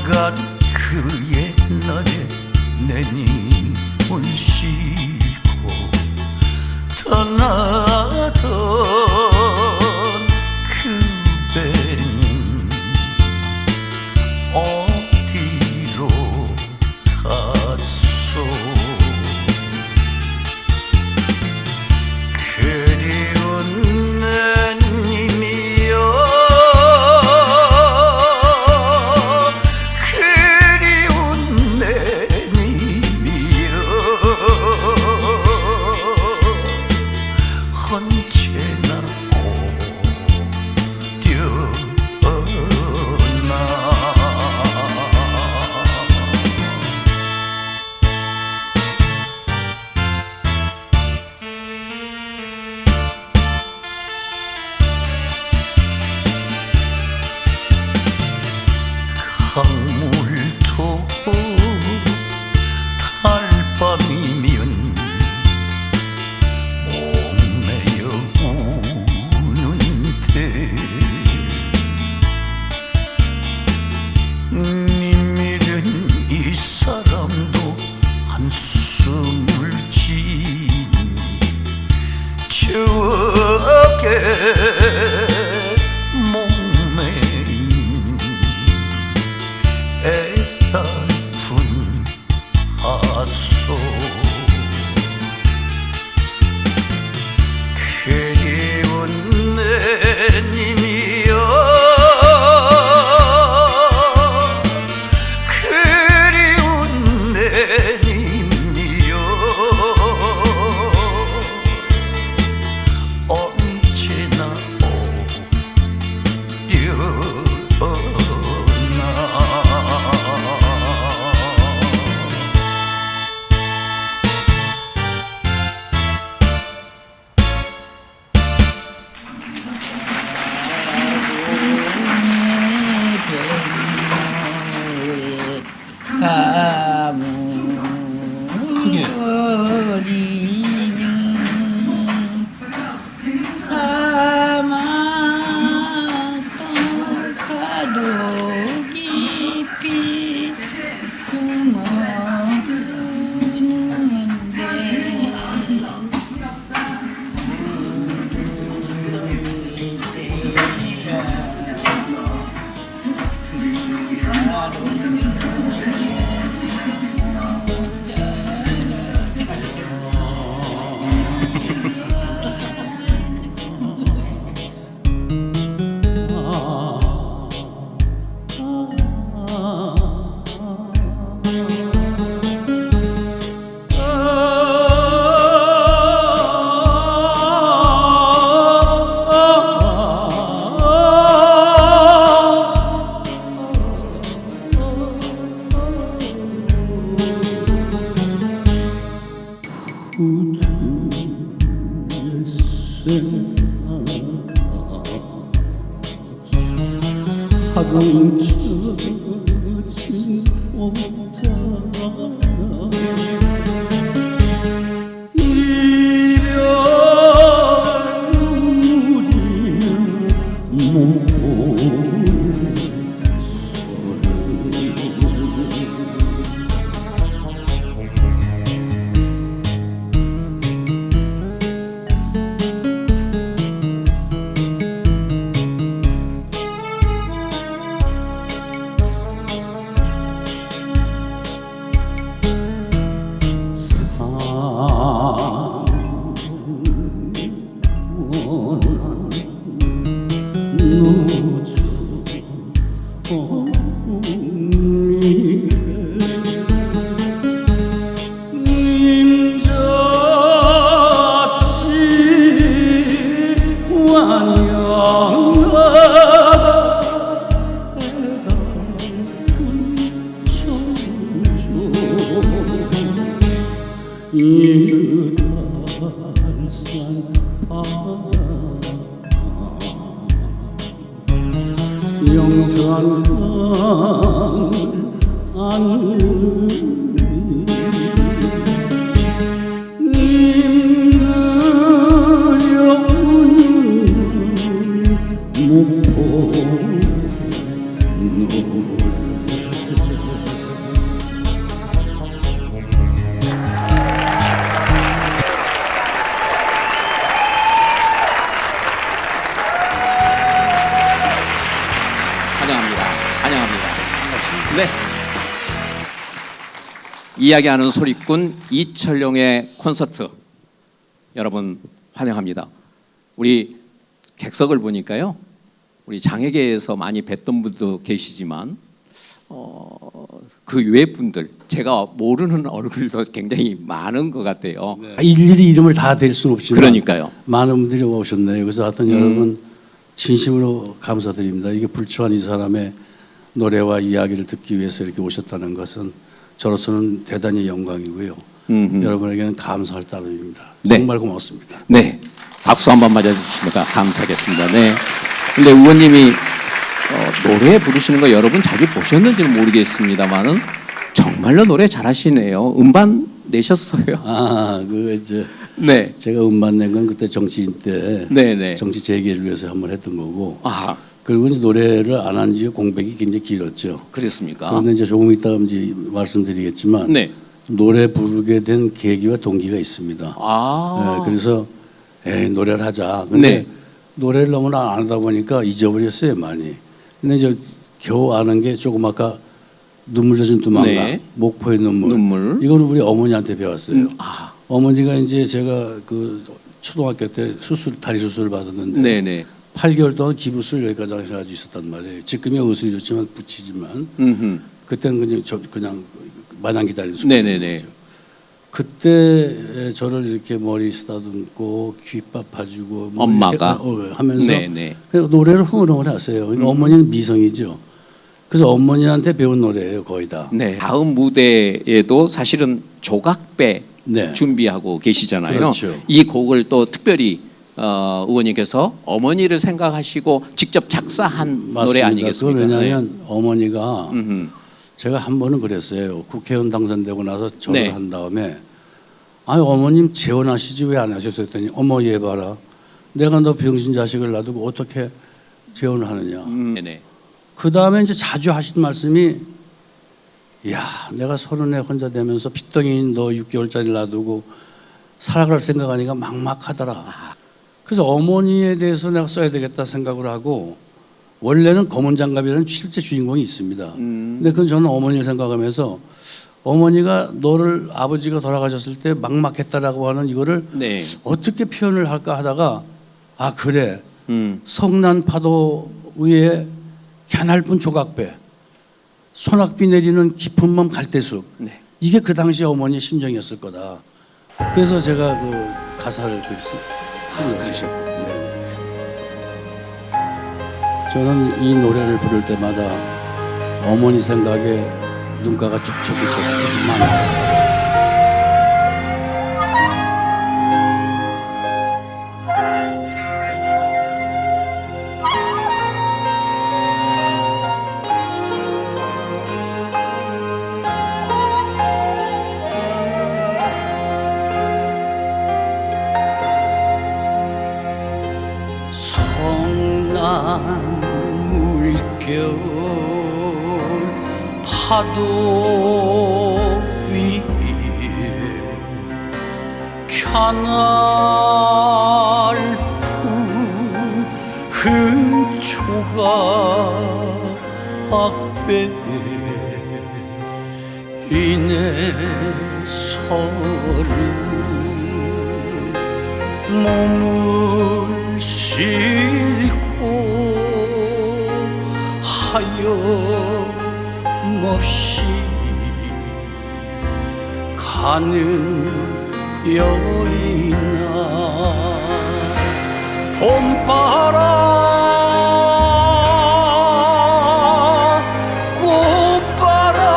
흘러간 그 옛날에 내 님을 싣고 떠나던 그대는 어디로 갔소. 그리운 내 님이여, 그리운 내 님이여, 언제나 강물도 달밤이면 목매여 우는데 님이란 이 사람도 한숨을 지니 추억에 애달픈 하소. 그리운 내 님이여, 그리운 내 님이여, 언제나 가물거리면 가마도 가도 깊이 숨어두는데 하공처진 혼자 이별 눈물이 영산강을 안으니 님 그려오는 목포 노을 네. 이야기하는 소리꾼 이철용의 콘서트 여러분 환영합니다. 우리 객석을 보니까요, 우리 장애계에서 많이 뵀던 분도 계시지만 그 외 분들 제가 모르는 얼굴도 굉장히 많은 것 같아요. 일일이 이름을 다 댈 수는 없지만 그러니까요. 많은 분들이 오셨네요. 그래서 하여튼 여러분 진심으로 감사드립니다. 이게 불추한 이 사람의 노래와 이야기를 듣기 위해서 이렇게 오셨다는 것은 저로서는 대단히 영광이고요. 여러분에게는 감사할 따름입니다. 네. 정말 고맙습니다. 네, 박수 한번 맞아주시니까 감사하겠습니다. 네. 근데 의원님이 노래 부르시는 거 여러분 자주 보셨는지는 모르겠습니다만은 정말로 노래 잘하시네요. 음반 내셨어요? 그 이제 네. 제가 음반 낸 건 그때 정치인 때 네네. 정치 재개를 위해서 한번 했던 거고. 아, 그리고 이제 노래를 안 한 지 공백이 굉장히 길었죠. 그랬습니까? 그런데 이제 조금 이따 이제 말씀드리겠지만 네. 노래 부르게 된 계기와 동기가 있습니다. 아, 네, 그래서 노래를 하자. 근데 네. 노래를 너무나 안 하다 보니까 잊어버렸어요, 많이. 근데 이제 겨우 아는 게 조금 아까 눈물 젖은 두만강, 네. 목포의 눈물. 이건 우리 어머니한테 배웠어요. 아, 어머니가 이제 제가 그 초등학교 때 다리 수술을 받았는데 네네. 8개월 동안 기부술 여기까지 해가지고 있었단 말이에요. 지금이야 의술이 좋지만 붙이지만 그때는 그냥 마냥 기다리는 수술. 네네네. 그때 저를 이렇게 머리 쓰다듬고 귓밥 봐주고 뭐 엄마가? 이렇게 하면서 네네. 노래를 흥얼흥얼 하세요. 그러니까 어머니는 미성이죠. 그래서 어머니한테 배운 노래예요, 거의 다. 네. 다음 무대에도 사실은 조각배 네. 준비하고 계시잖아요. 그렇죠. 이 곡을 또 특별히 의원님께서 어머니를 생각하시고 직접 작사한 노래 맞습니다. 아니겠습니까? 그건 왜냐하면 어머니가 네. 제가 한 번은 그랬어요. 국회의원 당선되고 나서 절을 네. 한 다음에 아니 어머님 재혼하시지 왜 안 하셨어요? 했더니 어머 얘 봐라. 내가 너 병신 자식을 놔두고 어떻게 재혼을 하느냐. 네네. 그 다음에 이제 자주 하신 말씀이 야 내가 30에 혼자 되면서 핏덩이인 너 6개월짜리 놔두고 살아갈 생각하니까 막막하더라. 그래서 어머니에 대해서 내가 써야 되겠다 생각을 하고 원래는 검은 장갑이라는 실제 주인공이 있습니다. 근데 그건 저는 어머니를 생각하면서 어머니가 너를 아버지가 돌아가셨을 때 막막했다라고 하는 이거를 네. 어떻게 표현을 할까 하다가 아 그래 성난 파도 위에 갸냘픈 조각배 소낙비 내리는 깊은 맘 갈대숲 네. 이게 그 당시 어머니의 심정이었을 거다. 그래서 제가 그 가사를 쓴 그러셨고. 저는 이 노래를 부를 때마다 어머니 생각에 눈가가 촉촉히 젖어서 많아요. 물결 파도 위에 켜날픈 흠조각배 이내 서를 몸을 싣고 하염없이 가는 여인아 봄바람 꽃바람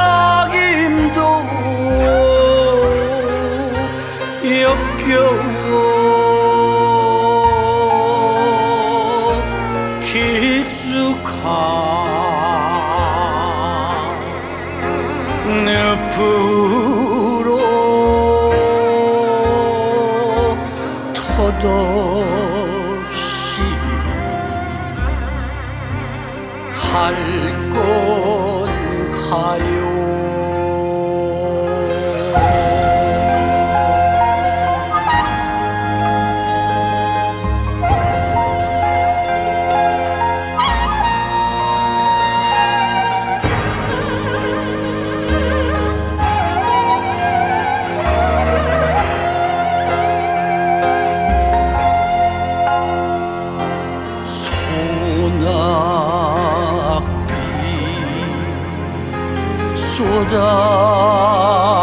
속삭임도 역겨워 깊숙한 늪으로 터없이 갈 건 가요.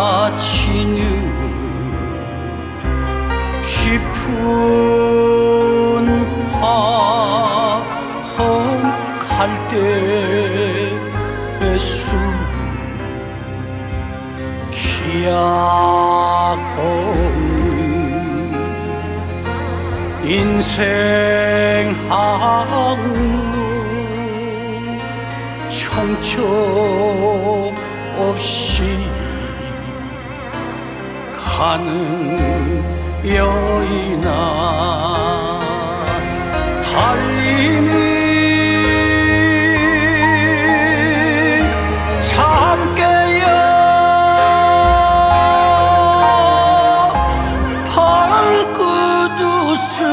쏟아지는 깊은 밤 갈대의 숲 기약없는 인생 항로 정처 없이 가는 여인아 달림이 참깨야 발끝 웃음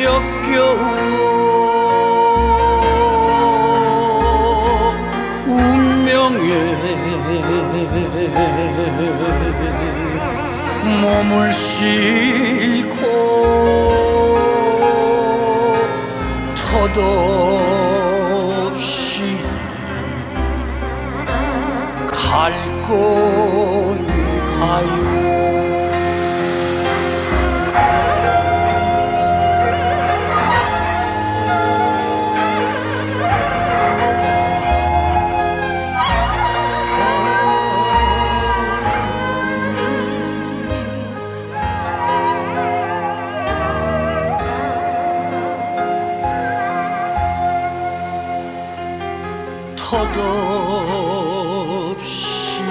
역겨워 몸을 싣고 덧없이 갈 건 가요. 덧없이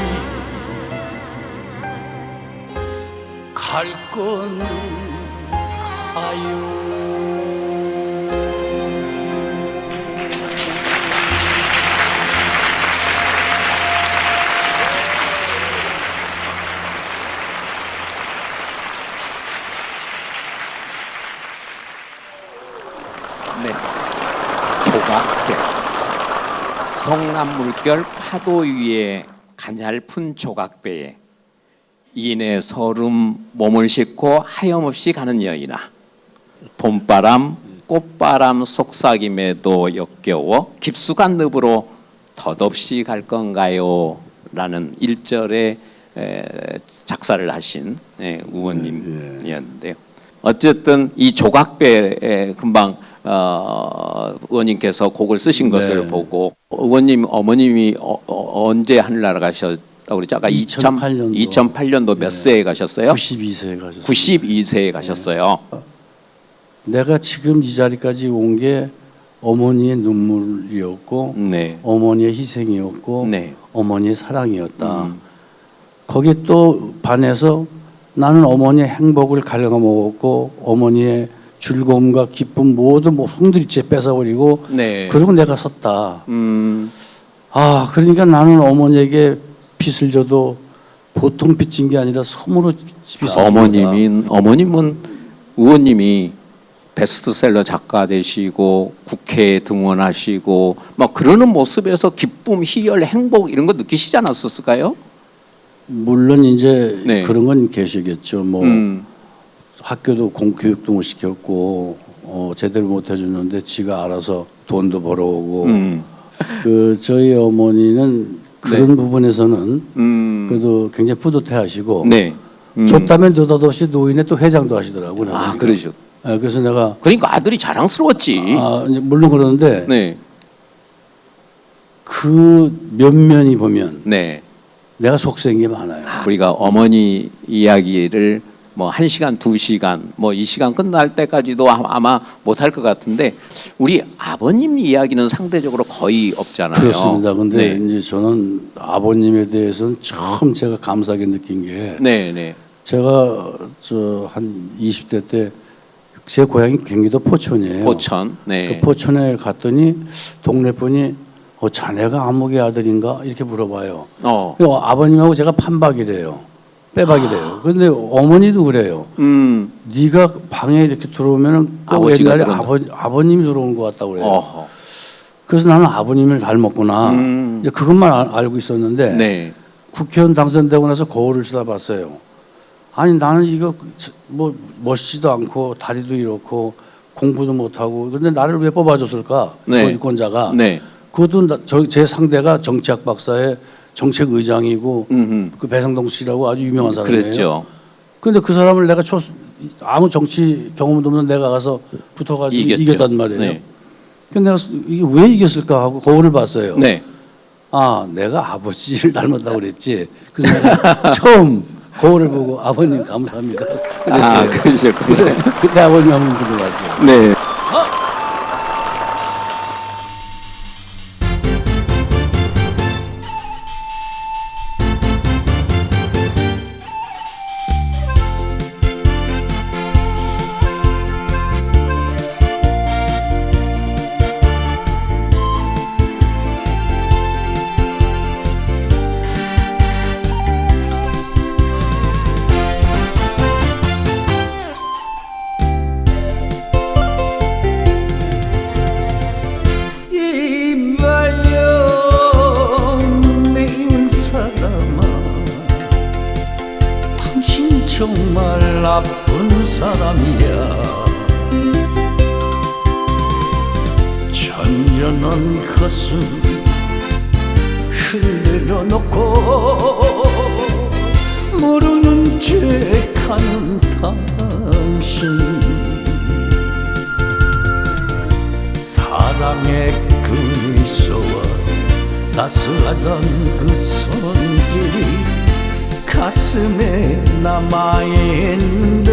갈 건 가요. 네, 조각계. 성남물결 파도 위에 가냘픈 조각배에 인의 서름 몸을 싣고 하염없이 가는 여인아 봄바람 꽃바람 속삭임에도 역겨워 깊숙한 늪으로 덧없이 갈 건가요? 라는 1절에 작사를 하신 우원님이었는데요. 어쨌든 이 조각배에 금방 의원님께서 곡을 쓰신 것을 보고 의원님 어머님이 언제 하늘나라 가셨다고 그랬죠? 아까 2008년도 몇 세에 가셨어요? 92세에 가셨어요. 92세에 가셨어요. 내가 지금 이 자리까지 온 게 어머니의 눈물이었고 어머니의 희생이었고 어머니의 사랑이었다. 거기에 또 반해서 나는 어머니의 행복을 갉아먹었고 어머니의 즐거움과 기쁨 모든 송두리째 뺏어버리고 그리고 내가 섰다. 아 그러니까 나는 어머니에게 빚을 져도 보통 빚진 게 아니라 섬으로 빚을 어머님은 의원님이 베스트셀러 작가 되시고 국회에 등원하시고 막 그러는 모습에서 기쁨, 희열, 행복 이런 거 느끼시지 않았었을까요? 물론 이제 그런 건 계시겠죠. 뭐 학교도 공교육도 못 시켰고 제대로 못 해줬는데 지가 알아서 돈도 벌어오고 그 저희 어머니는 그런 부분에서는 그래도 굉장히 뿌듯해하시고 줬다면 느닷없이 노인의 또 회장도 하시더라고요. 아 그러죠. 그래서 내가 그러니까 아들이 자랑스러웠지. 이제 물론 그러는데 그 면면이 보면 내가 속생이 많아요. 우리가 어머니 이야기를 뭐 1시간, 2시간, 뭐 이 시간 끝날 때까지도 아마 못할 것 같은데 우리 아버님 이야기는 상대적으로 거의 없잖아요. 그렇습니다. 근데 이제 저는 아버님에 대해서는 처음 제가 감사하게 느낀 게 제가 한 20대 때 제 고향이 경기도 포천이에요. 포천. 그 포천에 갔더니 동네 분이 자네가 아무개 아들인가 이렇게 물어봐요. 아버님하고 제가 판박이래요. 빼박이래요. 그런데 어머니도 그래요. 네가 방에 이렇게 들어오면은 꼭 옛날에 아버님이 들어온 것 같다고 그래요. 그래서 나는 아버님을 닮았구나. 이제 그것만 알고 있었는데 국회의원 당선되고 나서 거울을 쳐다봤어요. 아니 나는 이거 뭐 멋지도 않고 다리도 이렇고 공부도 못하고 그런데 나를 왜 뽑아줬을까? 유권자가. 그 그것도 제 상대가 정치학 박사의 정책 의장이고 그 배성동 씨라고 아주 유명한 사람이에요. 그랬죠. 근데 그 사람을 내가 아무 정치 경험도 없는 내가 가서 붙어가지고 이겼단 말이에요. 네. 근데 내가 이게 왜 이겼을까 하고 거울을 봤어요. 네. 아, 내가 아버지를 닮았다고 그랬지. 그래서 내가 처음 거울을 보고 아버님 감사합니다. 그랬어요. 그러셨군요. 그래서 그때 아버님 한번 들어봤어요. 네. 이봐요 미운 사람아 당신 정말 나쁜 사람이야 천전한 가슴 흔들어 놓고 모르는 척 하는 당신 사랑의 그 미소와 따스하던 그 손길이 가슴에 남아있는데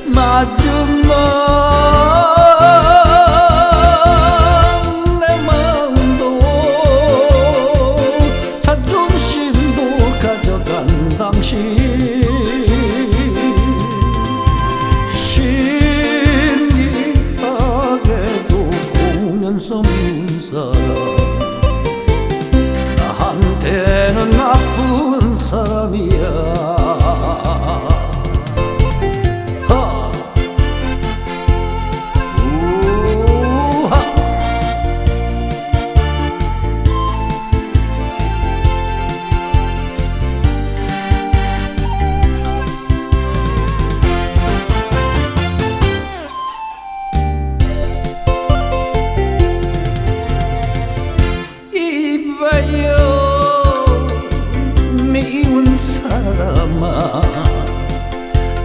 마지막 내 마음도 자존심도 가져간 당신 미운 사람 나한테는 나쁜 사람이야 하. 우하. 이봐요 미운 사람아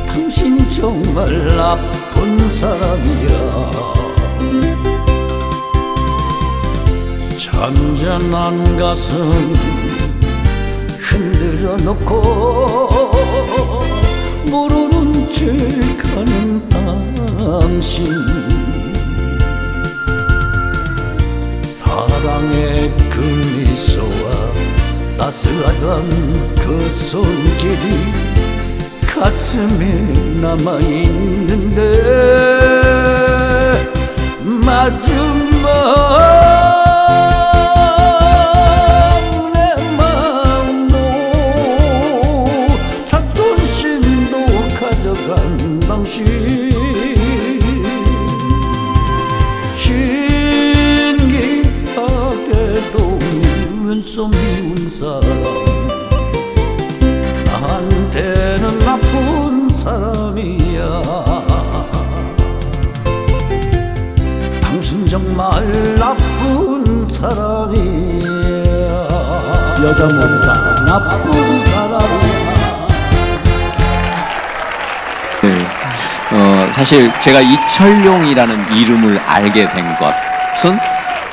당신 정말 나쁜 사람이야 잔잔한 가슴 흔들어 놓고 모르는 척하는 당신 사랑의 그 미소와 따스하던 그 손길이 가슴에 남아있는데 마지막 내 마음도 자존심도 가져간 당신 미운 미운 사람 나한테는 나쁜 사람이야 당신 정말 나쁜 사람이야 여자 못다 나쁜 사람이야. 네. 사실 제가 이철용이라는 이름을 알게 된 것은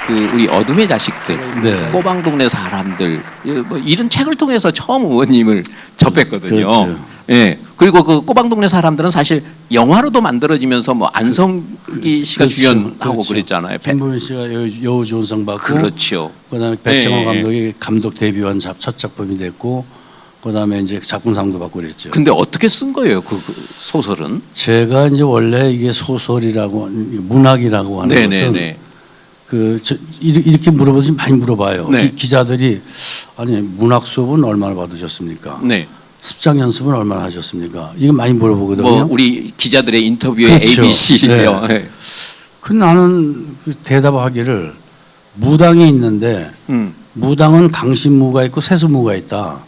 그 우리 어둠의 자식들, 네. 꼬방동네 사람들 뭐 이런 책을 통해서 처음 의원님을 접했거든요. 그렇죠. 예. 그리고 그 꼬방동네 사람들은 사실 영화로도 만들어지면서 뭐 안성기 씨가 그렇죠. 주연하고 그렇죠. 그랬잖아요. 김부민 씨가 여우조연상 받고 그렇죠. 그다음에 배창호 네. 감독이 감독 데뷔한 첫 작품이 됐고 그다음에 이제 작품상도 받고 그랬죠. 근데 어떻게 쓴 거예요, 그 소설은? 제가 이제 원래 이게 소설이라고 문학이라고 하는 것은 이렇게 물어보듯이 많이 물어봐요. 네. 기자들이 아니 문학 수업은 얼마나 받으셨습니까? 네. 습작 연습은 얼마나 하셨습니까? 이거 많이 물어보거든요. 뭐 우리 기자들의 인터뷰의 그렇죠. ABC예요. 네. 그 나는 그 대답하기를 무당이 있는데 무당은 강신무가 있고 세수무가 있다.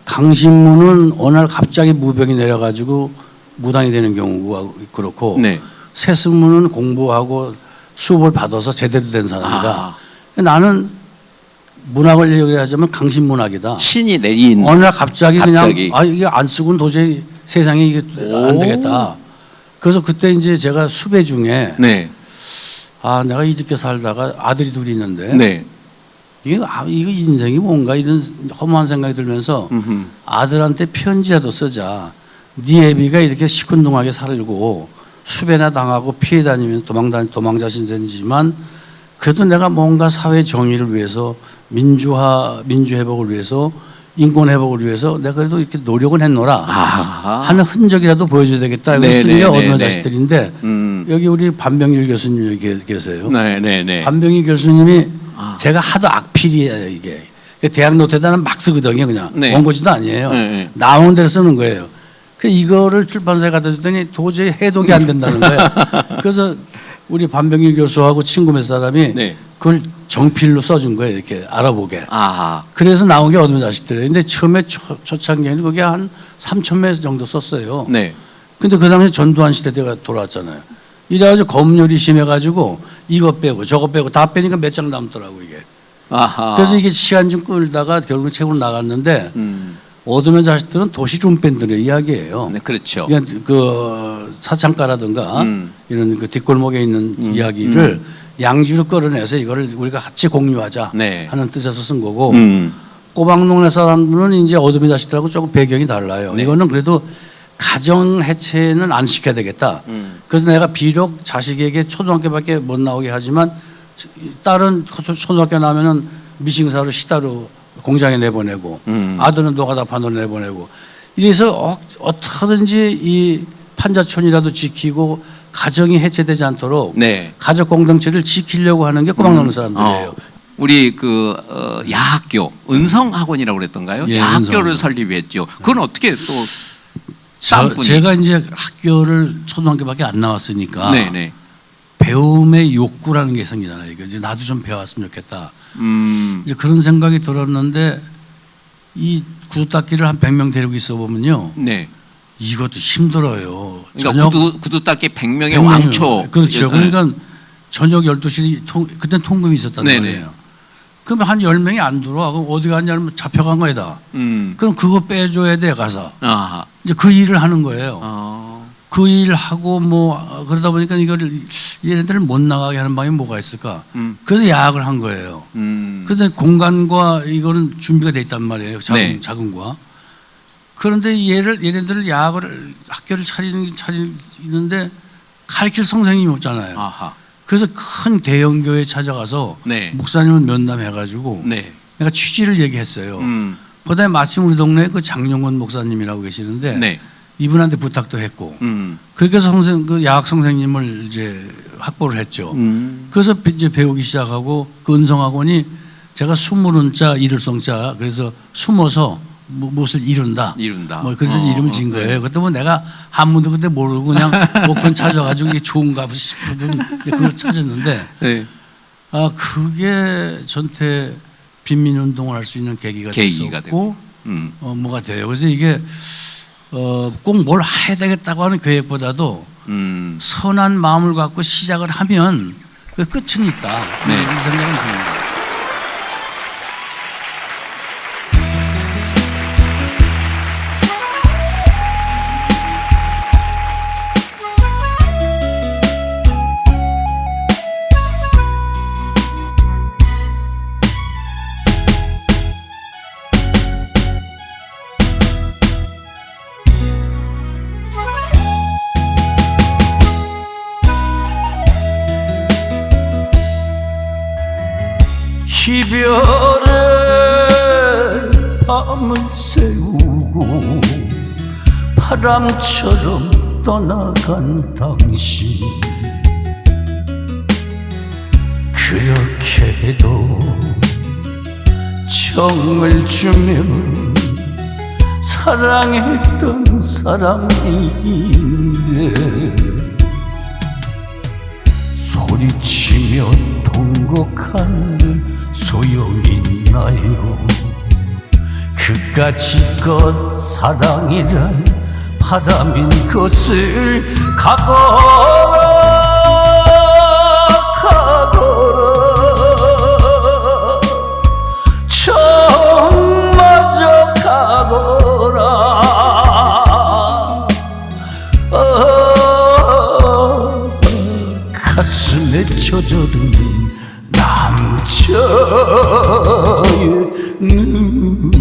강신무는 어느 날 갑자기 무병이 내려가지고 무당이 되는 경우가 그렇고 네. 세수무는 공부하고 수업을 받아서 제대로 된 사람이다. 아. 나는 문학을 얘기하자면 강신문학이다. 신이 내린 어느 날 갑자기 그냥 갑자기. 이게 안 쓰고는 도저히 세상에 이게 안 오. 되겠다. 그래서 그때 이제 제가 수배 중에 네. 내가 이렇게 살다가 아들이 둘이 있는데 네. 이거 인생이 뭔가 이런 허무한 생각이 들면서 음흠. 아들한테 편지라도 쓰자. 네 애비가 이렇게 시큰둥하게 살고 수배나 당하고 피해 다니면서 도망자 신세지만 그래도 내가 뭔가 사회 정의를 위해서 민주 회복을 위해서 인권 회복을 위해서 내가 그래도 이렇게 노력은 했노라 아하. 하는 흔적이라도 보여줘야 되겠다. 이거 네, 쓰는 게 네, 어느 네, 자식들인데 여기 우리 반병일 교수님 여기 계세요. 네네네. 반병일 교수님이 제가 하도 악필이에요 이게. 대학 노트에다는 막 쓰거든요 그냥. 네. 원고지도 아니에요. 네. 나오는 대로 쓰는 거예요. 그 이거를 출판사에 갖다 줬더니 도저히 해독이 안 된다는 거예요. 그래서 우리 반병일 교수하고 친구 몇 사람이 네. 그걸 정필로 써준 거예요 이렇게 알아보게. 아하. 그래서 나온 게 어둠의 자식들이에요. 근데 처음에 초창기에는 그게 한 3,000매 정도 썼어요. 네. 근데 그 당시에 전두환 시대가 돌아왔잖아요. 이래가지고 검열이 심해가지고 이거 빼고 저거 빼고 다 빼니까 몇 장 남더라고 이게. 아하. 그래서 이게 시간 좀 끌다가 결국 책으로 나갔는데 어둠의 자식들은 도시 룸밴드의 이야기예요. 네, 그렇죠. 그러니까 그 사창가라든가 이런 그 뒷골목에 있는 이야기를 양지로 끌어내서 이거를 우리가 같이 공유하자 네. 하는 뜻에서 쓴 거고 음. 꼬박농내 사람들은 이제 어둠의 자식들하고 조금 배경이 달라요. 네. 이거는 그래도 가정 해체는 안 시켜야 되겠다. 그래서 내가 비록 자식에게 초등학교밖에 못 나오게 하지만 딸은 초등학교 나면은 미싱사로 시다로 공장에 내보내고 아들은 노가다판으로 내보내고 이래서 어떻게든지 이 판자촌이라도 지키고 가정이 해체되지 않도록 네. 가족 공동체를 지키려고 하는 게 꼬박농내 사람들이에요. 우리 그 야학교 은성학원이라고 그랬던가요? 예, 야학교를 은성학원. 설립했죠. 그건 어떻게 또 딴 분이? 제가 이제 학교를 초등학교밖에 안 나왔으니까 네네. 배움의 욕구라는 게 생기잖아요. 이제 나도 좀 배웠으면 좋겠다. 이제 그런 생각이 들었는데 이 구두 닦기를 한 100명 데리고 있어 보면요. 네. 이것도 힘들어요. 그러니까 구두 닦기 100명의 100명이요. 왕초. 그렇죠. 네. 그러니까 저녁 12시 그때 통금이 있었단 네네. 말이에요. 그러면 한 10명이 안 들어와. 그럼 어디 갔냐면 잡혀간 거다. 그럼 그거 빼줘야 돼 가서. 아하. 이제 그 일을 하는 거예요. 그 일을 하고 뭐 그러다 보니까 이거를 얘네들을 못 나가게 하는 방법이 뭐가 있을까? 그래서 야학을 한 거예요. 그런데 공간과 이거는 준비가 돼 있단 말이에요. 네. 자금과. 그런데 얘네들을 야학을 학교를 차리는데 가르칠 선생님이 없잖아요. 아하. 그래서 큰 대형 교회에 찾아가서 네. 목사님을 면담해가지고 네. 내가 취지를 얘기했어요. 그다음에 마침 우리 동네에 그 장용원 목사님이라고 계시는데 네. 이분한테 부탁도 했고 그렇게 해서 그 야학 선생님을 이제 확보를 했죠. 그래서 이제 배우기 시작하고 그 은성학원이 제가 수물은자 이룰성자 그래서 숨어서 무엇을 이룬다. 뭐 그래서 이름을 지은 거예요. 그때 뭐 내가 한문도 그때 모르고 그냥 목편 찾아가지고 이게 좋은가 싶은 그걸 찾았는데 네. 그게 전체 빈민운동을 할 수 있는 계기가 됐었고 뭐가 돼요. 그래서 이게 꼭 뭘 해야 되겠다고 하는 계획보다도 선한 마음을 갖고 시작을 하면 그 끝은 있다. 네. 이 생각은 듭니다. 이별의 밤을 새우고 바람처럼 떠나간 당신 그렇게도 정을 주며 사랑했던 사람인데 소리치며 통곡한들 소용있나요? 그까짓것 사랑이란 바람인 것을 각오하고 가슴에 젖어든 남자의 눈물.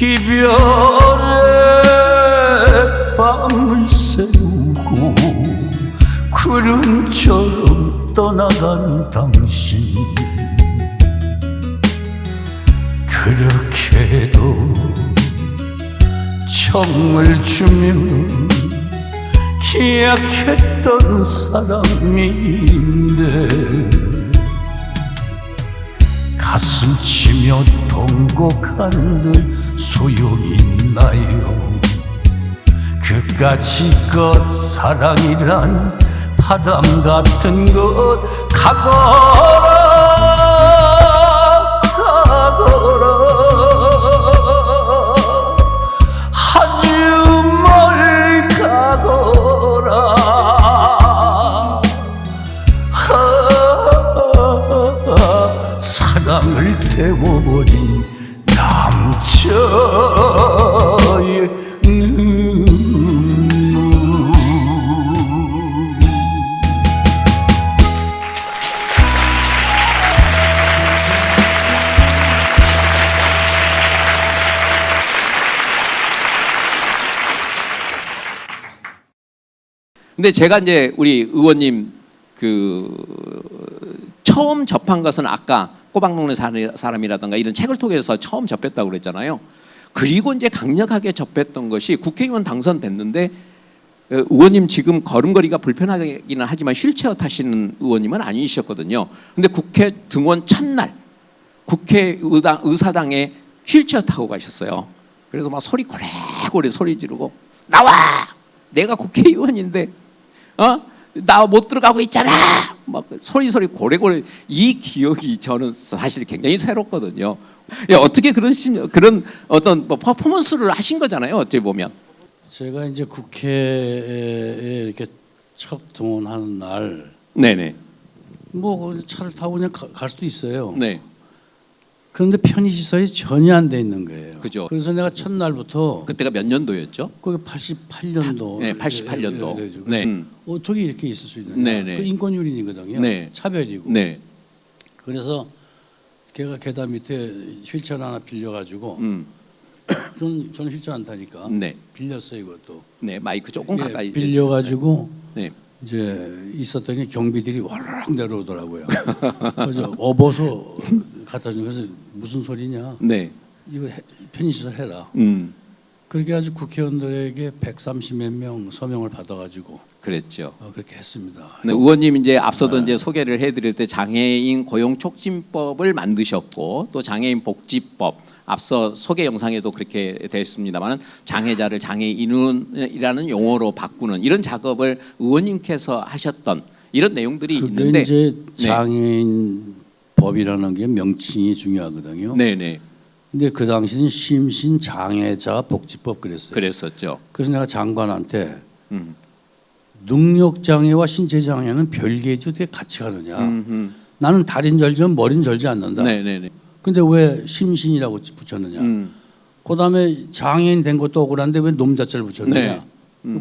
이별의 밤을 새우고 구름처럼 떠나간 당신, 그렇게도 정을 주며 기약했던 사람인데 가슴 치며 통곡한들 소용있나요? 그까짓것 사랑이란 바람 같은 것 가거라 가거라 아주 멀리 가거라. 사랑을 태워버린 남자의 눈물. 근데 제가 이제 우리 의원님 처음 접한 것은 아까 꼬박동네 사람이라든가 이런 책을 통해서 처음 접했다고 그랬잖아요. 그리고 이제 강력하게 접했던 것이 국회의원 당선됐는데, 의원님 지금 걸음걸이가 불편하기는 하지만 휠체어 타시는 의원님은 아니셨거든요. 근데 국회 등원 첫날 의사당에 휠체어 타고 가셨어요. 그래서 막 소리 고래고래 소리 지르고, 나와! 내가 국회의원인데 나 못 들어가고 있잖아! 막 소리 고래고래. 이 기억이 저는 사실 굉장히 새롭거든요. 어떻게 그런 어떤 퍼포먼스를 하신 거잖아요, 어찌 보면. 제가 이제 국회에 이렇게 첫 등원하는 날, 네네. 뭐 차를 타고 그냥 갈 수도 있어요. 네. 그런데 편의시설이 전혀 안 돼 있는 거예요. 그죠. 그래서 내가 첫날부터 그때가 몇 년도였죠? 거기 88년도. 네, 88년도. 그래가지고 네. 어떻게 이렇게 있을 수 있느냐. 네네. 그 인권유린이거든요. 네. 차별이고. 네. 그래서 걔가 계단 밑에 휠체어 하나 빌려가지고 저는 휠체어 안 타니까 네. 빌렸어요, 이것도. 네, 마이크 조금 가까이. 예, 빌려가지고 네. 이제 있었더니 경비들이 와르륵 내려오더라고요. 그래서 업어서 갖다 주는. 그래서 무슨 소리냐? 네. 이거 편의시설 해라. 그렇게 아주 국회의원들에게 130몇 명 서명을 받아가지고 그랬죠. 그렇게 했습니다. 네, 의원님 이제 앞서도 이제 소개를 해드릴 때 장애인 고용 촉진법을 만드셨고, 또 장애인 복지법, 앞서 소개 영상에도 그렇게 됐습니다만은 장애자를 장애인이라는 용어로 바꾸는 이런 작업을 의원님께서 하셨던 이런 내용들이 그게 있는데, 이제 장애인 법이라는 게 명칭이 중요하거든요. 네네. 근데 그 당시는 심신장애자 복지법 그랬어요. 그랬었죠. 그래서 내가 장관한테 능력장애와 신체장애는 별개지 어떻게 같이 가느냐. 나는 다리는 절지만 머리는 절지 않는다. 네네네. 근데 왜 심신이라고 붙였느냐. 그다음에 장애인 된 것도 억울한데 왜 놈 자체를 붙였느냐.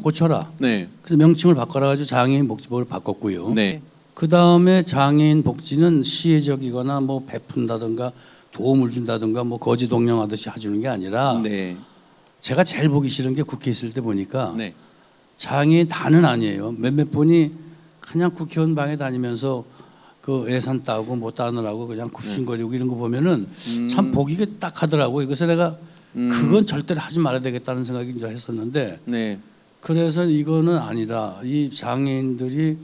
고쳐라. 네. 그래서 명칭을 바꿔가지고 장애인 복지법을 바꿨고요. 네. 그다음에 장애인 복지는 시혜적이거나 뭐 베푼다든가 도움을 준다든가 뭐 거지 동령하듯이 해주는 게 아니라, 네. 제가 제일 보기 싫은 게 국회에 있을 때 보니까 네. 장애인 다는 아니에요. 몇몇 분이 그냥 국회의원 방에 다니면서 그 예산 따고 뭐 따느라고 그냥 굽신거리고 이런 거 보면은 참 보기가 딱하더라고요. 그래서 내가 그건 절대로 하지 말아야 되겠다는 생각이 이제 했었는데, 네. 그래서 이거는 아니다. 이 장애인들이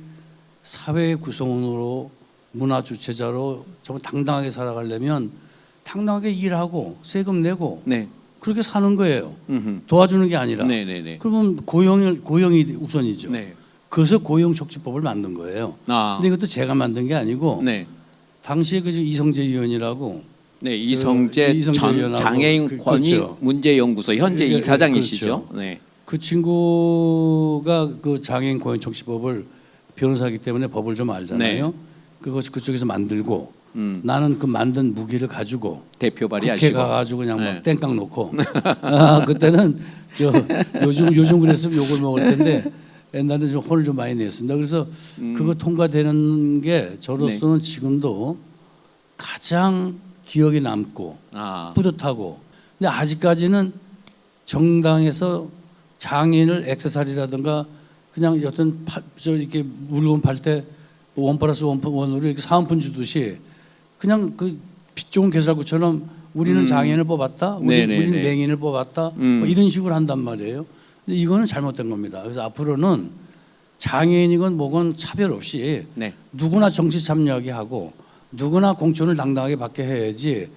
사회의 구성원으로 문화 주체자로 정말 당당하게 살아가려면 당당하게 일하고 세금 내고 네. 그렇게 사는 거예요. 도와주는 게 아니라. 네네네. 그러면 고용이 우선이죠. 네. 그래서 고용촉진법을 만든 거예요. 아, 근데 이것도 제가 만든 게 아니고 네, 당시에 그 이성재 의원이라고 네 이성재 이성재 전 의원하고 장애인 권익 그렇죠. 문제연구소 현재 예, 예, 이사장이시죠. 그렇죠. 네, 그 친구가 그 장애인 고용촉진법을 변호사이기 때문에 법을 좀 알잖아요. 네. 그것이 그쪽에서 만들고 음, 나는 그 만든 무기를 가지고 대표 국회 발의하시고. 가가지고 그냥 네. 막 땡깡 놓고 그때는 저 요즘 그랬으면 욕을 먹을 텐데 옛날에 좀 혼을 좀 많이 냈습니다. 그래서 그거 통과되는 게 저로서는 지금도 가장 기억에 남고 아, 뿌듯하고 근데 아직까지는 정당에서 장애인을 액세서리라든가 그냥 어떤 이렇게 물건 팔 때 원 플러스 원으로 이렇게 사은품 주듯이 그냥 그 빛 좋은 개살구처럼 우리는 장애인을 뽑았다, 네네네. 우리는 맹인을 뽑았다, 뭐 이런 식으로 한단 말이에요. 근데 이거는 잘못된 겁니다. 그래서 앞으로는 장애인이건 뭐건 차별 없이 네, 누구나 정치 참여하게 하고 누구나 공천을 당당하게 받게 해야지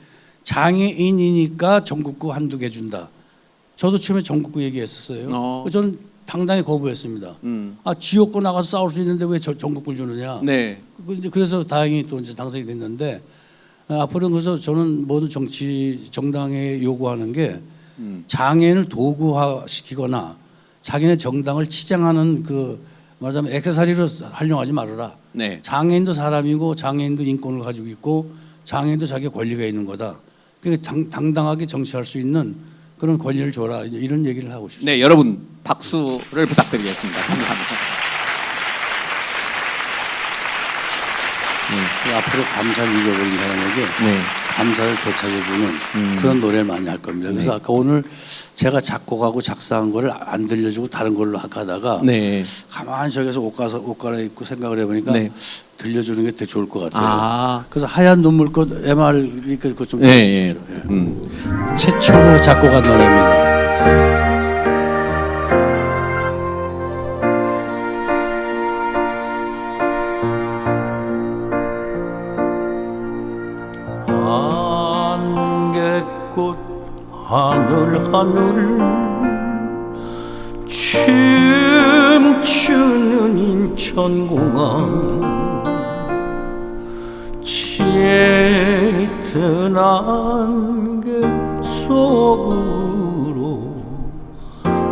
장애인이니까 전국구 한두 개 준다. 저도 처음에 전국구 얘기했었어요. 저는 당당히 거부했습니다. 아 지역구 나가서 싸울 수 있는데 왜 전국구를 주느냐. 네, 이제 그래서 다행히 또 이제 당선이 됐는데 앞으로는 그래서 저는 모든 정당에 요구하는 게 장애인을 도구화시키거나 자기네 정당을 치장하는 그 말하자면 액세서리로 활용하지 말아라. 네. 장애인도 사람이고 장애인도 인권을 가지고 있고 장애인도 자기 권리가 있는 거다. 그러니까 당당하게 정치할 수 있는 그런 권리를 줘라. 이런 얘기를 하고 싶습니다. 네, 여러분 박수를 부탁드리겠습니다. 감사합니다. 그 앞으로 감사를 잊어버린 사람에게 네, 감사를 되찾아주는 그런 노래를 많이 할 겁니다. 그래서 아까 오늘 제가 작곡하고 작사한 거를 안 들려주고 다른 걸로 하다가 네, 가만히 저기서 옷 갈아입고 생각을 해보니까 네. 들려주는 게 되게 좋을 것 같아요. 아, 그래서 하얀 눈물꽃 MR 그거 좀 네, 들려주십시오. 예. 예. 최초로 작곡한 노래입니다. 안개꽃 하늘 춤추는 인천공항 짙은 안개 속으로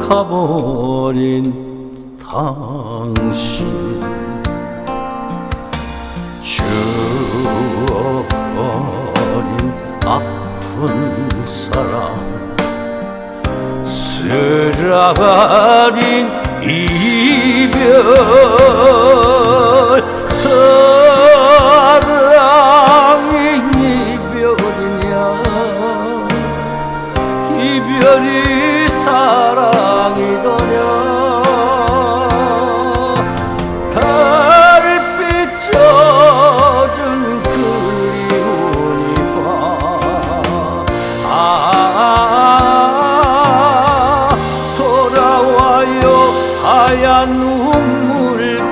가버린 당신 주워버린 아픈 사랑 쓸어버린 이별 사랑이 이별이냐 이별이 사랑이더냐 달빛 젖은 그리움이봐 돌아와요 하얀 눈물꽃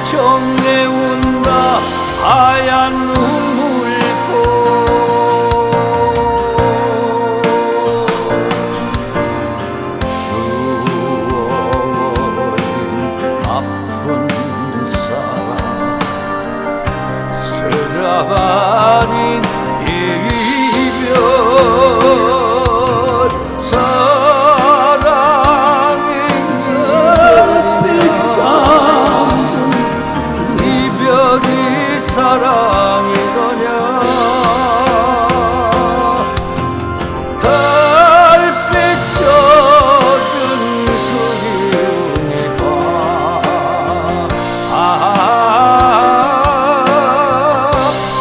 정내 운다 하얀 눈물고 주어진 아픈 사랑 쓸어버린 이별 사랑의 이별이 사랑이더냐 달빛 젖은 그리움이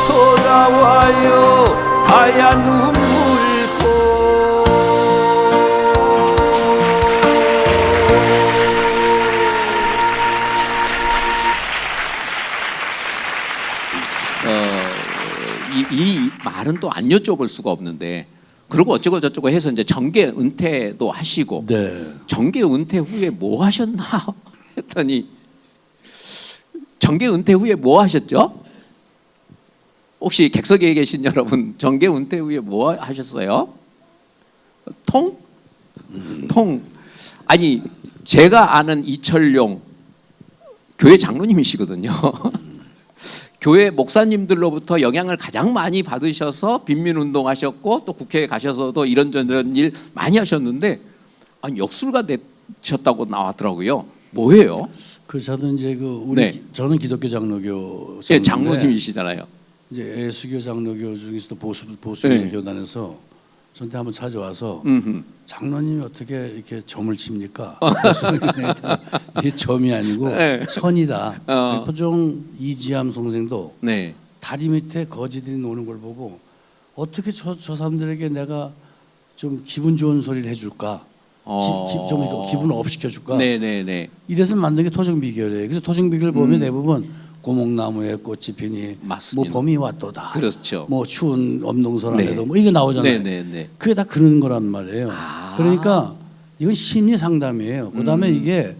돌아와요 하얀 눈물고 이 말은 또 안 여쭤볼 수가 없는데 그리고 어쩌고 저쩌고 해서 이제 정계 은퇴도 하시고 네. 정계 은퇴 후에 뭐 하셨나 했더니 정계 은퇴 후에 뭐 하셨죠? 혹시 객석에 계신 여러분 정계 은퇴 후에 뭐 하셨어요? 통? 아니 제가 아는 이철용 교회 장로님이시거든요. 교회 목사님들로부터 영향을 가장 많이 받으셔서 빈민운동 하셨고 또 국회에 가셔서도 이런저런 일 많이 하셨는데 아니 역술가 되셨다고 나왔더라고요. 뭐예요? 그 저도 이제 그 우리 네. 저는 기독교 장로교 예, 장로님이시잖아요. 이제 예수교 장로교 중에서도 보수 네. 교단에서 저한테 한번 찾아와서 음흠. 장로님이 어떻게 이렇게 점을 칩니까? 이게 점이 아니고 네. 선이다. 어. 백포종 이지암 선생도 네. 다리 밑에 거지들이 노는 걸 보고 어떻게 저 사람들에게 내가 좀 기분 좋은 소리를 해줄까? 좀 기분을 업시켜줄까? 네네네. 이래서 만든 게 토종 비결이에요. 그래서 토종 비결 보면 대부분 고목나무에 꽃이 피니 맞습니다. 뭐 봄이 왔도다. 그렇죠. 뭐 추운 엄동설 네. 안에도 뭐 이게 나오잖아요. 네네네. 그게 다 그런 거란 말이에요. 그러니까 이건 심리 상담이에요. 그다음에 이게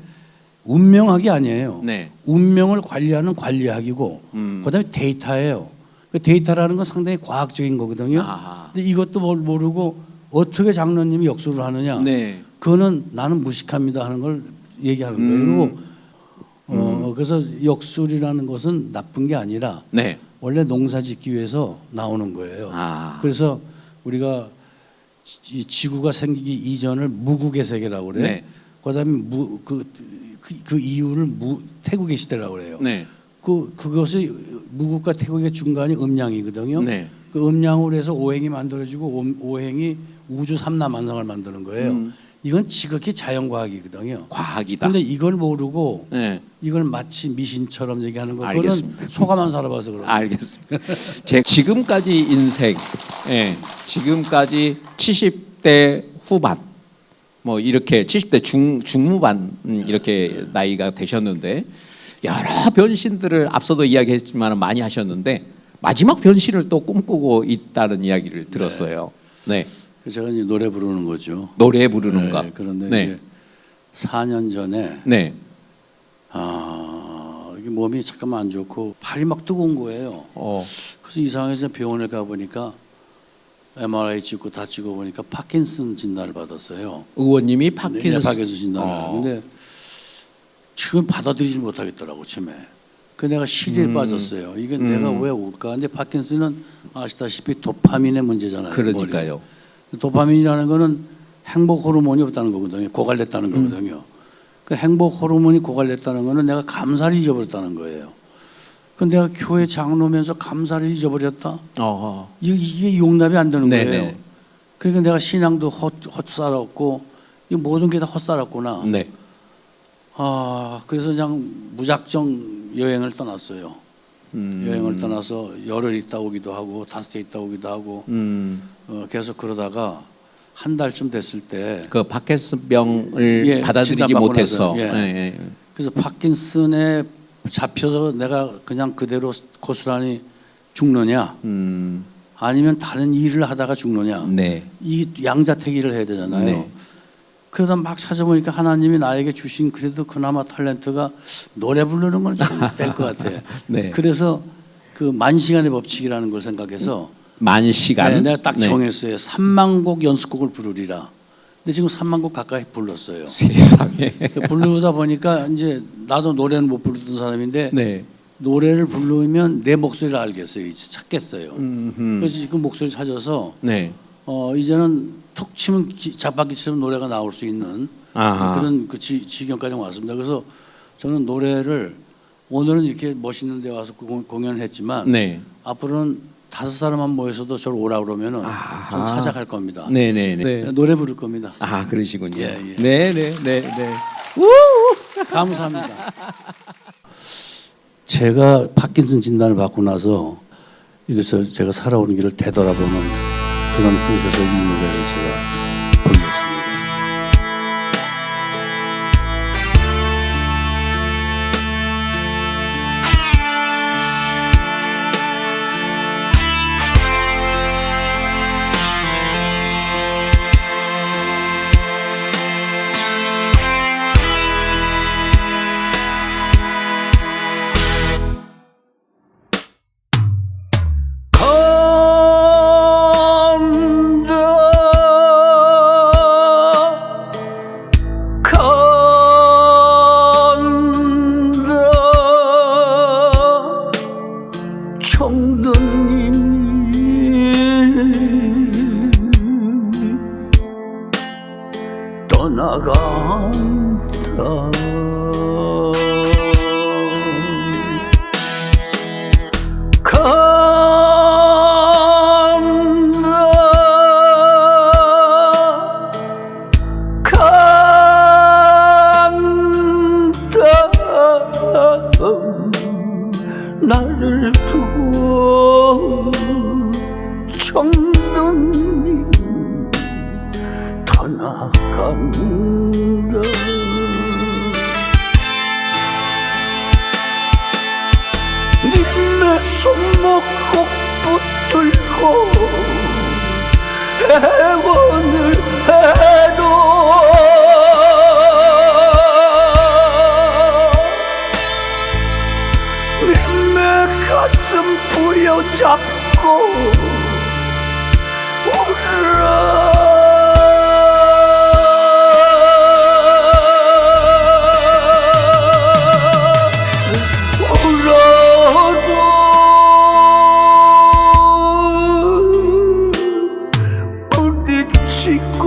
운명학이 아니에요. 네. 운명을 관리하는 관리학이고 그다음에 데이터예요. 그 데이터라는 건 상당히 과학적인 거거든요. 아하. 근데 이것도 모르고 어떻게 장로님이 역술을 하느냐. 네. 그거는 나는 무식합니다 하는 걸 얘기하는 거예요. 그리고 그래서 역술이라는 것은 나쁜 게 아니라 네. 원래 농사 짓기 위해서 나오는 거예요. 아. 그래서 우리가 이 지구가 생기기 이전을 무국의 세계라고 그래요. 네. 그다음에 그 이유를 태국의 시대라고 그래요. 네. 그것이 무국과 태국의 중간이 음양이거든요. 네. 그 음양으로 해서 오행이 만들어지고 오행이 우주 삼라만상을 만드는 거예요. 이건 지극히 자연과학이거든요. 과학이다. 근데 이걸 모르고 네. 이걸 마치 미신처럼 얘기하는 거 그거는 알겠습니다. 소가만 살아봐서 그런 거예요. 알겠습니다. 제 지금까지 인생, 예, 지금까지 70대 후반, 뭐 이렇게 70대 중후반 이렇게 나이가 되셨는데 여러 변신들을 앞서도 이야기했지만 많이 하셨는데 마지막 변신을 또 꿈꾸고 있다는 이야기를 들었어요. 네. 제가 이제 노래 부르는 거죠. 노래 부르는 거. 그런데 네. 이제 4년 전에 네. 이게 몸이 잠깐만 안 좋고 발이 막 뜨거운 거예요. 그래서 이상해서 병원에 가 보니까 MRI 찍고 다 찍어 보니까 파킨슨 진단을 받았어요. 의원님이 네, 파킨슨 파킨슨 진단을. 근데 지금 받아들이지 못하겠더라고 처음에. 그 내가 시리에 빠졌어요. 이게 내가 왜 올까? 근데 파킨슨은 아시다시피 도파민의 문제잖아요. 그러니까요. 머리에. 도파민이라는 거는 행복 호르몬이 없다는 거거든요. 고갈됐다는 거거든요. 그 행복 호르몬이 고갈됐다는 거는 내가 감사를 잊어버렸다는 거예요. 그 내가 교회 장로면서 감사를 잊어버렸다? 이게 용납이 안 되는 네네. 거예요. 그러니까 내가 신앙도 헛살았고 이 모든 게 다 헛살았구나. 네. 그래서 그냥 무작정 여행을 떠났어요. 여행을 떠나서 열흘 있다 오기도 하고 5일 있다 오기도 하고 계속 그러다가 한 달쯤 됐을 때 그 파킨슨병을 받아들이지 진단받고 못해서 나서, 예. 그래서 파킨슨에 잡혀서 내가 그냥 그대로 고스란히 죽느냐 아니면 다른 일을 하다가 죽느냐 네. 이 양자택일을 해야 되잖아요. 네. 그러다 막 찾아보니까 하나님이 나에게 주신 그래도 그나마 탤런트가 노래 부르는 건 될 것 같아. 네. 그래서 그 만시간의 법칙이라는 걸 생각해서 만 시간. 네, 내가 딱 네. 정했어요. 3만 곡 연습곡을 부르리라. 근데 지금 3만 곡 가까이 불렀어요. 세상에. 부르다 보니까 이제 나도 노래는 못 부르던 사람인데 네. 노래를 부르면 내 목소리를 알겠어요. 이제 찾겠어요. 그래서 지금 목소리 찾아서 네. 이제는 툭 치면 잡박이처럼 노래가 나올 수 있는 아하. 그런 그 지경까지 왔습니다. 그래서 저는 노래를 오늘은 이렇게 멋있는 데 와서 공연을 했지만 네. 앞으로는 5사람만 모여서도 저를 오라 그러면은 아하. 전 찾아갈 겁니다. 네네네. 네. 노래 부를 겁니다. 아 그러시군요. 예, 예. 네네네. 감사합니다. 제가 파킨슨 진단을 받고 나서 이래서 제가 살아오는 길을 되돌아보는 그런 뜻에서 이 노래를 제가 불렀습니다. 나를 두고 청춘이 떠나간다. 님의 손목 꼭 붙들고 애원을 해도 님의 가슴 부여잡고 부딪히고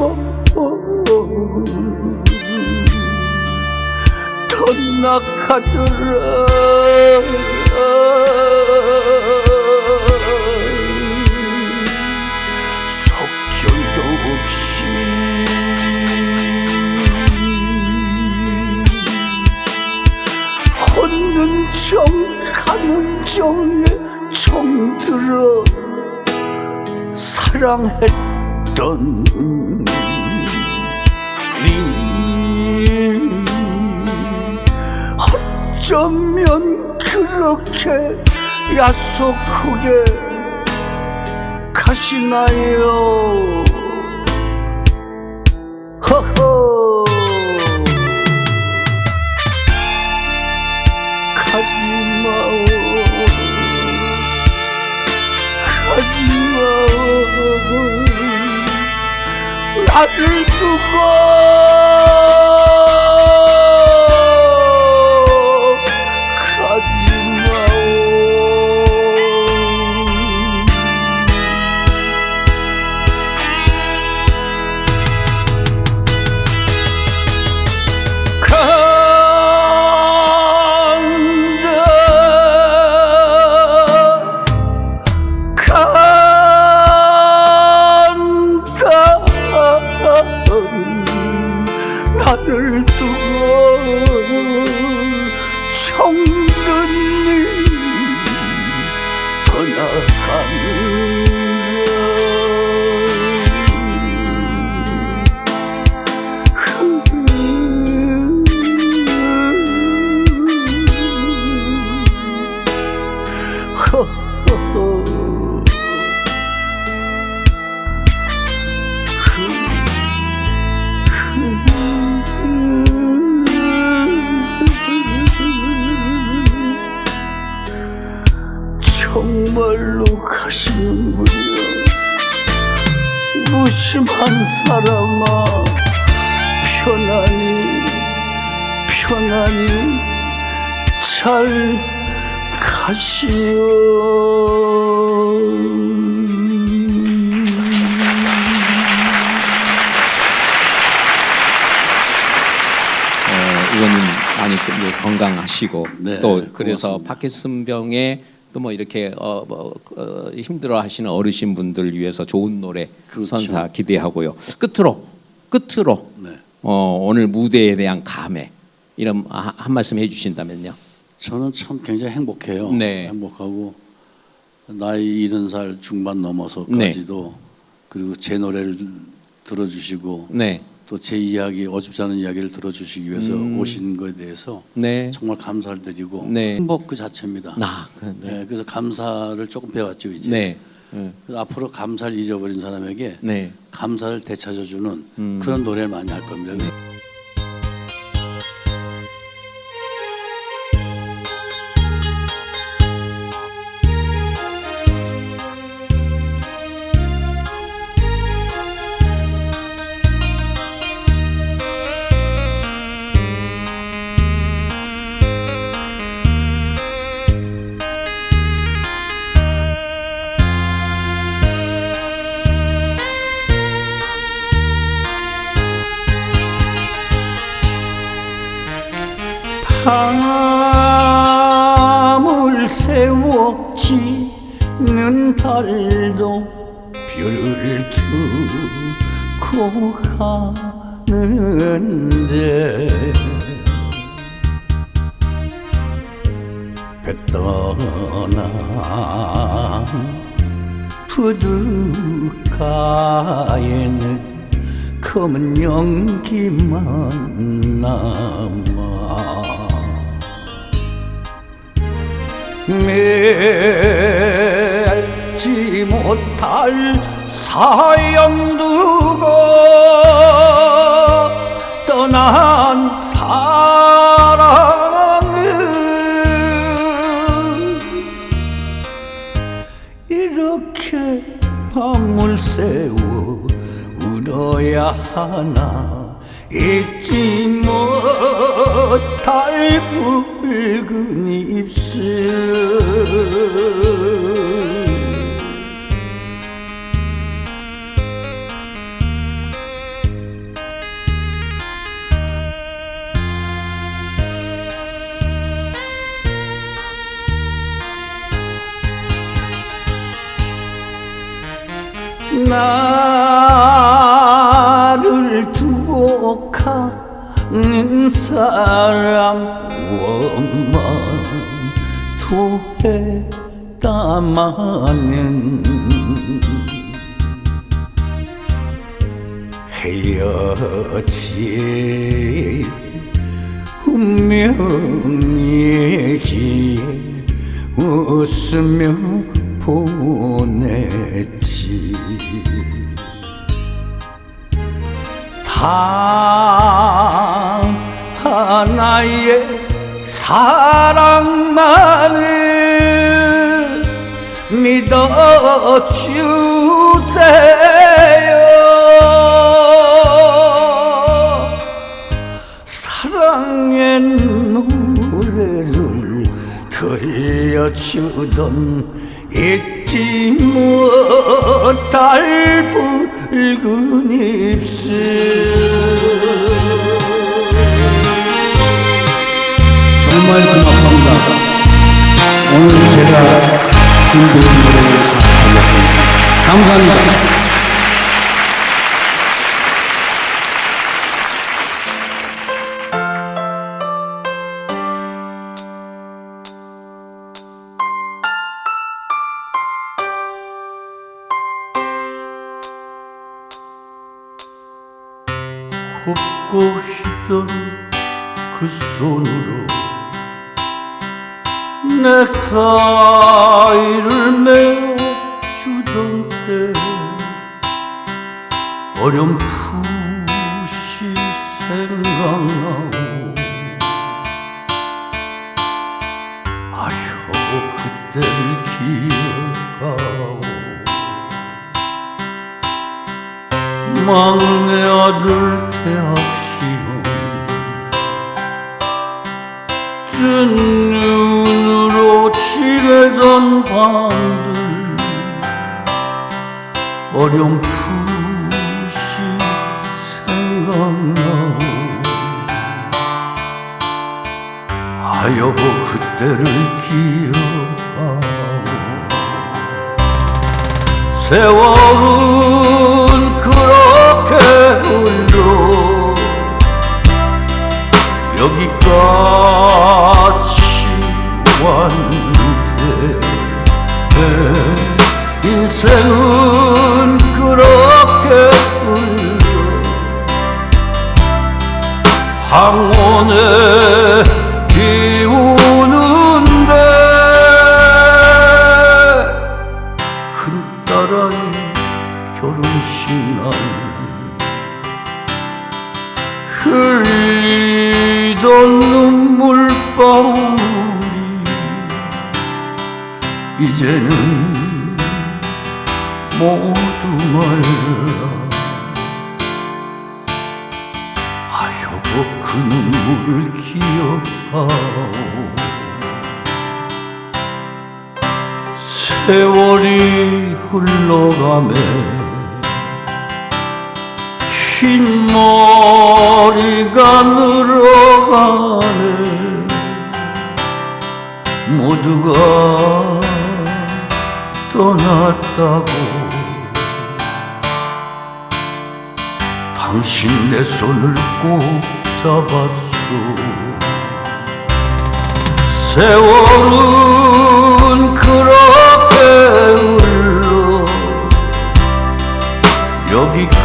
속절도 없이 걷는 정 가는 정에 정들어 사랑했던 님 어쩌면 그렇게 야속하게 가시나요? 허허 가지마오 가지마오 나를 두고 간다 사람아 편안히 잘 가시오. 의원님 많이 건강하시고 네, 또 그래서 고맙습니다. 파킨슨 병에 또 뭐 이렇게 힘들어하시는 어르신 분들 위해서 좋은 노래 그렇죠. 선사 기대하고요. 끝으로 네. 오늘 무대에 대한 감회 이런 한 말씀 해주신다면요. 저는 참 굉장히 행복해요. 네. 행복하고 나이 70살 중반 넘어서까지도 그리고 제 노래를 들어주시고 네, 또 제 이야기 어줍지 않은 이야기를 들어주시기 위해서 오신 것에 대해서 네, 정말 감사를 드리고 네. 행복 그 자체입니다. 네, 네, 그래서 감사를 조금 배웠죠 이제. 네, 그래서 앞으로 감사를 잊어버린 사람에게 네. 감사를 되찾아주는 그런 노래를 많이 할 겁니다. 그래서 밤을 새워 지는 달도 별을 두고 가는데 배 떠나 부둣가에는 검은 연기만 남아 맺지 못할 사연 두고 떠난 사랑은 이렇게 밤을 새워 울어야 하나 잊지 못할 붉은 입술 나를 두고 가는 사람 원만 토했다마는 헤어질 운명이기에 웃으며 보냈지 단 하나의 사랑만을 믿어주세요. 사랑의 노래를 들려주던 잊지 못할 붉은 입술 정말 고맙습니다. 오늘 제가 준비한 노래를 다 불렀습니다. 감사합니다. 굽고 있던 그 손으로 넥타이를 메어주던 때 어렴풋이 생각나오 아휴 그때를 기억하오 막내 아들 대학 시험 뜬 눈으로 지내던 밤들 어렴풋이 생각나오. 아 여보 그때를 기억하오. 세월은 그렇게 흘러 여기까지 왔는데 인생은 그렇게 흘러 황혼에 비우는데 큰딸아이 결혼식 날 흘리던 눈물방울이 이제는 모두 말라. 아 여보 그 눈물을 기억하오. 세월이 흘러가매 흰머리가 늘어가네. 모두가 떠났다고 당신 내 손을 꼭 잡았소. 세월은 그렇게 흘러 여기까지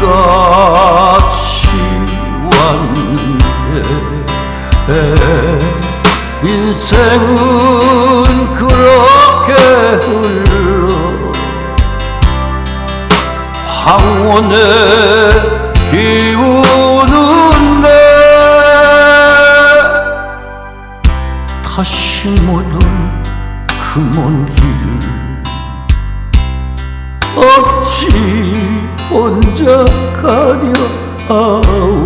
왔는데 인생은 그렇게 흘러 황혼에 비우는데 다시 못 올 그 먼 길을 어찌 혼자 가려 하오.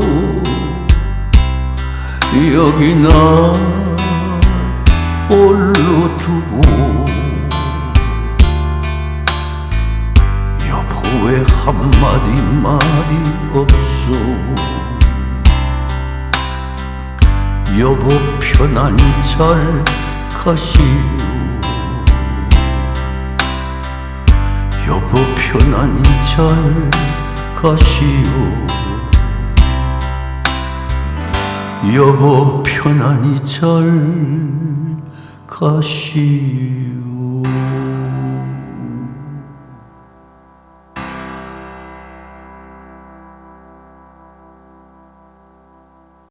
여기 나 홀로 두고 여보 왜 한마디 말이 없소. 여보 편안히 잘 가시오. 여보 편안히 잘 가시오. 여보 편안히 잘 가시오.